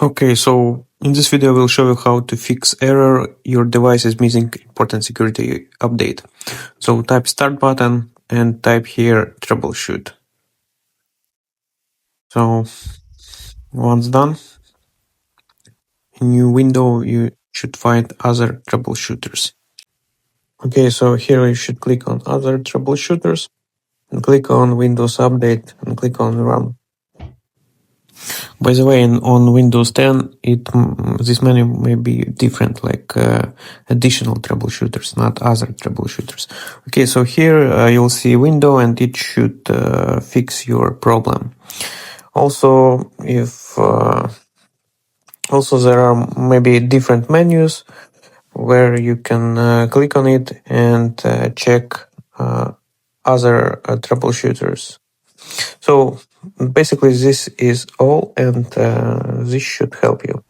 Okay, so in this video, I will show you how to fix error your device is missing important security update. So type start button and type here troubleshoot. So once done, in new window, you should find other troubleshooters. Okay, so here you should click on other troubleshooters and click on Windows Update and click on Run. By the way, on Windows 10, this menu may be different, like additional troubleshooters, not other troubleshooters. Okay, so here you'll see window and it should fix your problem. Also, also there are maybe different menus where you can click on it and check other troubleshooters. So basically this is all, and this should help you.